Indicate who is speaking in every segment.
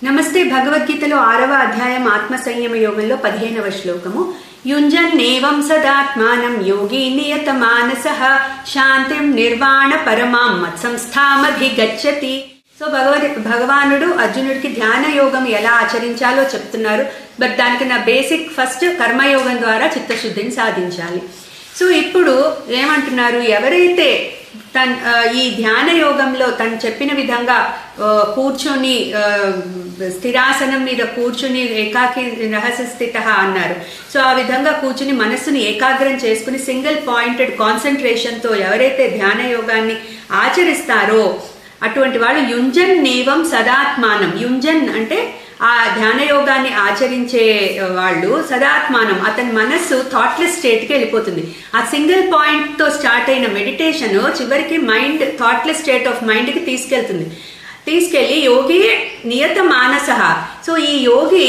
Speaker 1: నమస్తే. భగవద్గీతలో 6వ అధ్యాయం ఆత్మ సంయమ యోగంలో 15వ శ్లోకము. యుంజన్నేవం సదాత్మానం యోగి నియత మానసః శాంతిం నిర్వాణ పరమాం మత్సంస్థామధిగచ్చతి. సో భగవానుడు అర్జునుడికి ధ్యాన యోగం ఎలా ఆచరించాలో చెప్తున్నారు. బట్ దానికి నా బేసిక్ ఫస్ట్ కర్మయోగం ద్వారా చిత్తశుద్ధిని సాధించాలి. సో ఇప్పుడు ఏమంటున్నారు, ఎవరైతే ఈ ధ్యాన యోగంలో తను చెప్పిన విధంగా కూర్చొని స్థిరాసనం మీద కూర్చుని ఏకాకి రహస్య స్థిత అన్నారు. సో ఆ విధంగా కూర్చుని మనస్సుని ఏకాగ్రం చేసుకుని సింగిల్ పాయింటెడ్ కాన్సన్ట్రేషన్తో ఎవరైతే ధ్యాన యోగాన్ని ఆచరిస్తారో అటువంటి వాళ్ళు యుంజన్ నేవం సదాత్మానం. యుంజన్ అంటే ఆ ధ్యాన యోగాన్ని ఆచరించే వాళ్ళు సదాత్మానం, అతని మనస్సు థాట్లెస్ స్టేట్కి వెళ్ళిపోతుంది. ఆ సింగిల్ పాయింట్తో స్టార్ట్ అయిన మెడిటేషన్ చివరికి మైండ్ థాట్లెస్ స్టేట్ ఆఫ్ మైండ్కి తీసుకెళ్ళి యోగి నియత మానసః. సో ఈ యోగి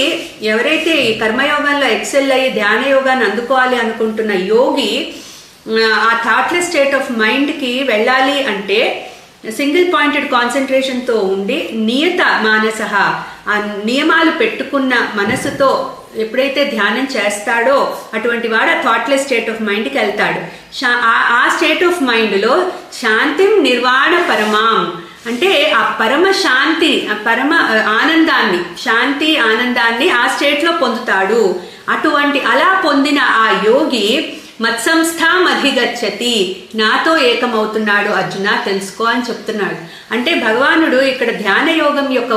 Speaker 1: ఎవరైతే ఈ కర్మయోగంలో ఎక్సెల్ అయ్యి ధ్యాన యోగాన్ని అందుకోవాలి అనుకుంటున్న యోగి ఆ థాట్లెస్ స్టేట్ ఆఫ్ మైండ్కి వెళ్ళాలి అంటే సింగిల్ పాయింటెడ్ కాన్సన్ట్రేషన్తో ఉండి నియత మానసః, ఆ నియమాలు పెట్టుకున్న మనసుతో ఎప్పుడైతే ధ్యానం చేస్తాడో అటువంటి వాడు ఆ థాట్లెస్ స్టేట్ ఆఫ్ మైండ్కి వెళ్తాడు. ఆ స్టేట్ ఆఫ్ మైండ్లో శాంతిం నిర్వాణ పరమాం అంటే ఆ పరమ శాంతి, ఆ పరమ ఆనందాన్ని, శాంతి ఆనందాన్ని ఆ స్టేట్లో పొందుతాడు. అలా పొందిన ఆ యోగి మత్సంస్థాం అధిగచ్చతి, నాతో ఏకమవుతున్నాడు అర్జున, తెలుసుకో అని చెప్తున్నాడు. అంటే భగవానుడు ఇక్కడ ధ్యాన యోగం యొక్క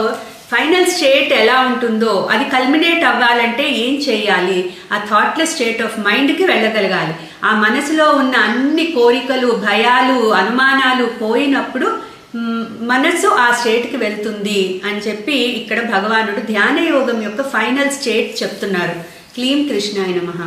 Speaker 1: ఫైనల్ స్టేట్ ఎలా ఉంటుందో అది కల్మినేట్ అవ్వాలంటే ఏం చేయాలి, ఆ థాట్లెస్ స్టేట్ ఆఫ్ మైండ్కి వెళ్ళగలగాలి. ఆ మనసులో ఉన్న అన్ని కోరికలు, భయాలు, అనుమానాలు పోయినప్పుడు మనస్సు ఆ స్టేట్కి వెళ్తుంది అని చెప్పి ఇక్కడ భగవానుడు ధ్యాన యోగం యొక్క ఫైనల్ స్టేట్ చెప్తున్నారు. క్లీం కృష్ణాయ నమః.